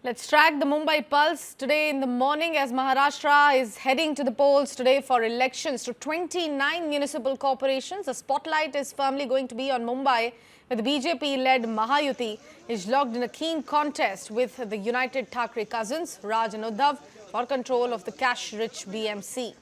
Let's track the Mumbai pulse today in the morning as Maharashtra is heading to the polls today for elections to 29 municipal corporations. The spotlight is firmly going to be on Mumbai, where the BJP-led Mahayuti is locked in a keen contest with the United Thackeray cousins, Raj and Uddhav, for control of the cash-rich BMC.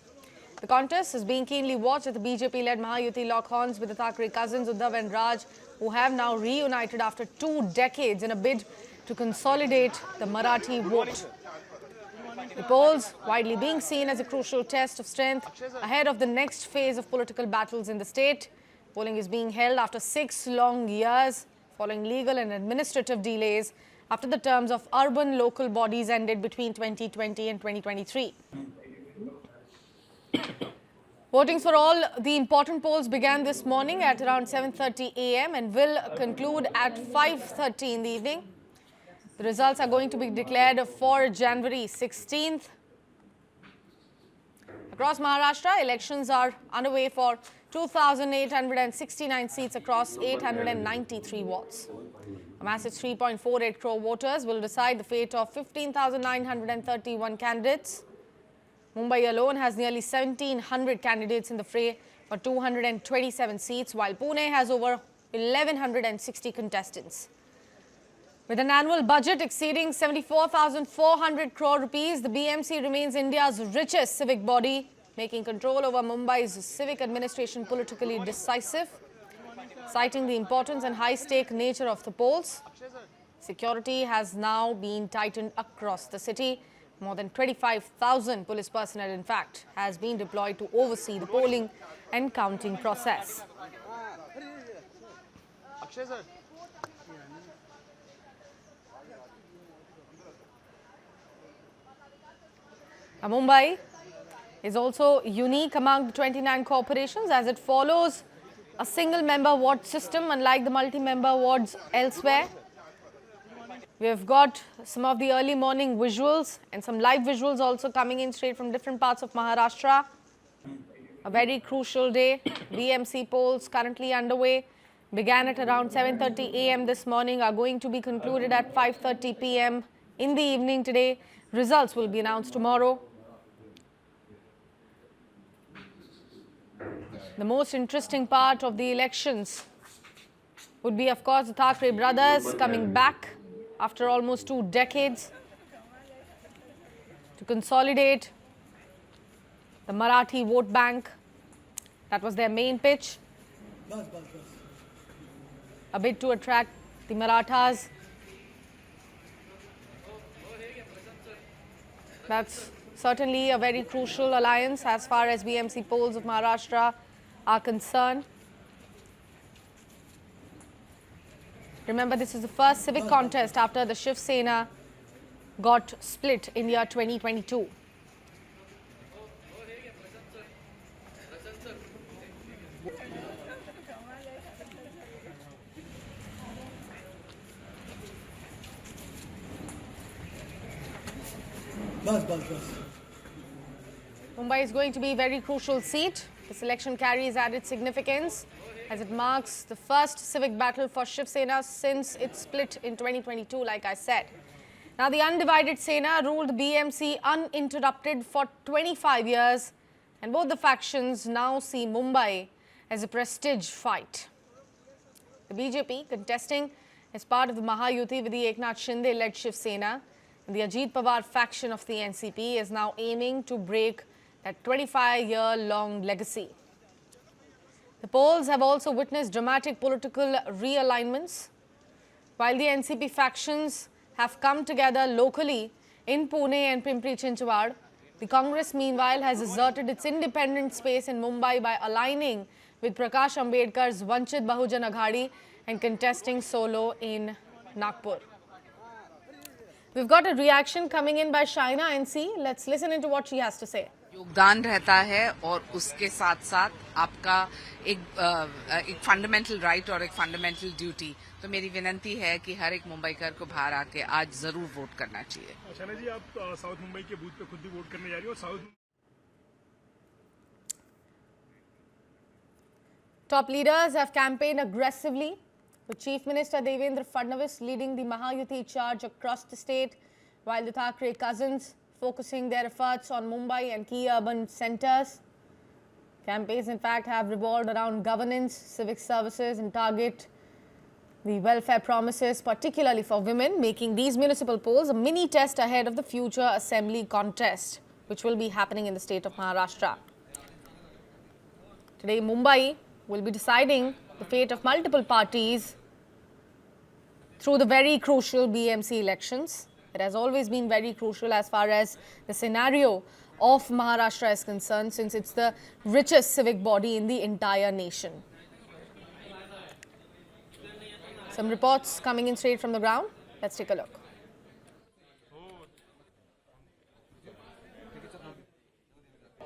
The contest is being keenly watched as the BJP-led Mahayuti lock horns with the Thackeray cousins, Uddhav and Raj, who have now reunited after 2 decades in a bid to consolidate the Marathi vote. The polls widely being seen as a crucial test of strength ahead of the next phase of political battles in the state. Polling is being held after 6 long years following legal and administrative delays after the terms of urban local bodies ended between 2020 and 2023. Votings for all the important polls began this morning at around 7:30 a.m. and will conclude at 5:30 in the evening. The results are going to be declared for January 16th. Across Maharashtra, elections are underway for 2,869 seats across 893 wards. A massive 3.48 crore voters will decide the fate of 15,931 candidates. Mumbai alone has nearly 1,700 candidates in the fray for 227 seats, while Pune has over 1,160 contestants. With an annual budget exceeding 74,400 crore rupees, the BMC remains India's richest civic body, making control over Mumbai's civic administration politically decisive. Citing the importance and high-stake nature of the polls, security has now been tightened across the city. More than 25,000 police personnel, in fact, has been deployed to oversee the polling and counting process. Mumbai is also unique among the 29 corporations as it follows a single-member ward system, unlike the multi-member wards elsewhere. We have got some of the early morning visuals and some live visuals also coming in straight from different parts of Maharashtra. A very crucial day. BMC polls currently underway. Began at around 7:30 a.m. this morning, are going to be concluded at 5:30 p.m. in the evening today. Results will be announced tomorrow. The most interesting part of the elections would be, of course, the Thackeray brothers coming back after almost 2 decades to consolidate the Marathi vote bank. That was their main pitch. A bid to attract the Marathas. That's certainly a very crucial alliance as far as BMC polls of Maharashtra are concerned. Remember, this is the first civic contest after the Shiv Sena got split in year 2022. Mumbai is going to be a very crucial seat. This election carries added significance as it marks the first civic battle for Shiv Sena since its split in 2022, like I said. Now, the undivided Sena ruled BMC uninterrupted for 25 years, and both the factions now see Mumbai as a prestige fight. The BJP contesting as part of the Mahayuti with the Eknath Shinde-led Shiv Sena, and the Ajit Pawar faction of the NCP is now aiming to break that 25-year-long legacy. The polls have also witnessed dramatic political realignments. While the NCP factions have come together locally in Pune and Pimpri Chinchwad, the Congress meanwhile has asserted its independent space in Mumbai by aligning with Prakash Ambedkar's Vanchit Bahujan Aghadi and contesting solo in Nagpur. We've got a reaction coming in by Shaina NC. Let's listen into what she has to say. योगदान रहता है और उसके साथ साथ आपका एक fundamental right और एक फंडामेंटल ड्यूटी। तो मेरी विनती है कि हर एक मुंबईकर को बाहर आके आज जरूर वोट करना चाहिए। शैना जी, आप साउथ मुंबई के बूथ पे खुद भी वोट करने जा रही हो। South Top leaders have campaigned aggressively, with Chief Minister Devendra Fadnavis leading the Mahayuti charge across the state. while the Thackeray cousins focusing their efforts on Mumbai and key urban centres. Campaigns, in fact, have revolved around governance, civic services and target the welfare promises, particularly for women, making these municipal polls a mini test ahead of the future assembly contest, which will be happening in the state of Maharashtra. Today, Mumbai will be deciding the fate of multiple parties through the very crucial BMC elections. It has always been very crucial as far as the scenario of Maharashtra is concerned, since it's the richest civic body in the entire nation. Some reports coming in straight from the ground. Let's take a look.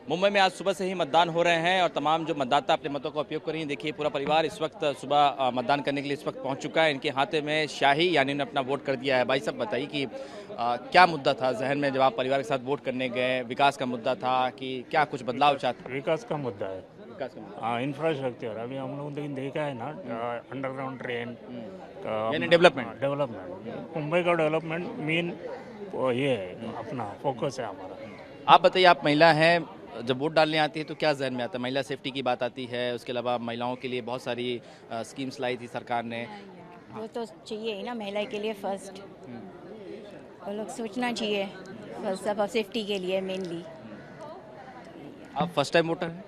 Mumbai में आज सुबह से ही मतदान हो रहे हैं और तमाम जो मतदाता अपने मतों का उपयोग कर रही हैं। देखिए पूरा परिवार इस वक्त सुबह मतदान करने के लिए इस वक्त पहुंच चुका है। इनके हाथे में शाही यानी उन्होंने अपना वोट कर दिया है। भाई साहब बताइए कि क्या मुद्दा था जहन में जब आप परिवार के साथ वोट करने गए? विकास का मुद्दा था कि क्या कुछ बदलाव चाहते? विकास का मुद्दा है। विकास का मुद्दा, हाँ, इंफ्रास्ट्रक्चर अभी हम लोगों ने देखा है ना, अंडरग्राउंड ट्रेन यानी डेवलपमेंट मुंबई का डेवलपमेंट मेन ये है, अपना फोकस है हमारा। आप बताइए, आप महिला हैं, जब वोट डालने आती है तो क्या जहन में आता है? महिला सेफ्टी की बात आती है, उसके अलावा महिलाओं के लिए बहुत सारी स्कीम्स लाई थी सरकार ने। वो तो चाहिए ही ना, महिला के लिए फर्स्ट वो लोग सोचना चाहिए फर्स्ट सब सेफ्टी के लिए मेनली। आप फर्स्ट टाइम वोटर हैं?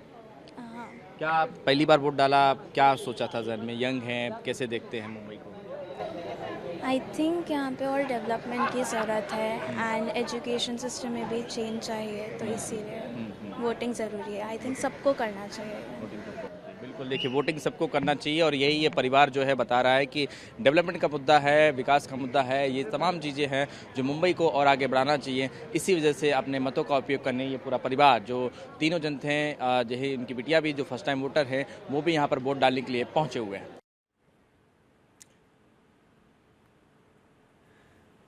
क्या आप पहली बार वोट डाला? क्या सोचा था जहन में? यंग हैं, कैसे देखते हैं मुंबई को? आई थिंक यहाँ पे और डेवलपमेंट की ज़रूरत है एंड एजुकेशन सिस्टम में भी चेंज चाहिए, तो इसीलिए वोटिंग ज़रूरी है। आई थिंक सबको करना चाहिए। बिल्कुल, देखिए वोटिंग सबको करना चाहिए और यही ये परिवार जो है बता रहा है कि डेवलपमेंट का मुद्दा है, विकास का मुद्दा है, ये तमाम चीज़ें हैं जो मुंबई को और आगे बढ़ाना चाहिए। इसी वजह से अपने मतों का उपयोग करने ये पूरा परिवार जो तीनों जन थे, जो है इनकी बिटिया भी जो फर्स्ट टाइम वोटर है वो भी यहाँ पर वोट डालने के लिए पहुँचे हुए हैं।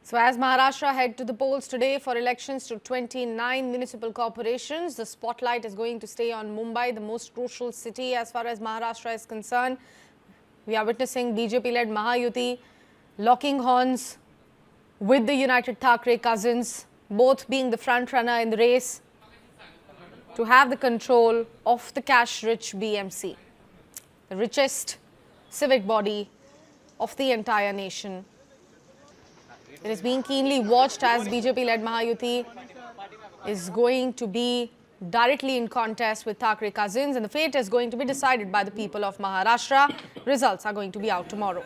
So as Maharashtra head to the polls today for elections to 29 municipal corporations, the spotlight is going to stay on Mumbai, the most crucial city as far as Maharashtra is concerned. We are witnessing BJP-led Mahayuti locking horns with the United Thackeray cousins, both being the front runner in the race to have the control of the cash-rich BMC, the richest civic body of the entire nation. It is being keenly watched as BJP-led Mahayuti is going to be directly in contest with Thackeray cousins, and the fate is going to be decided by the people of Maharashtra. Results are going to be out tomorrow.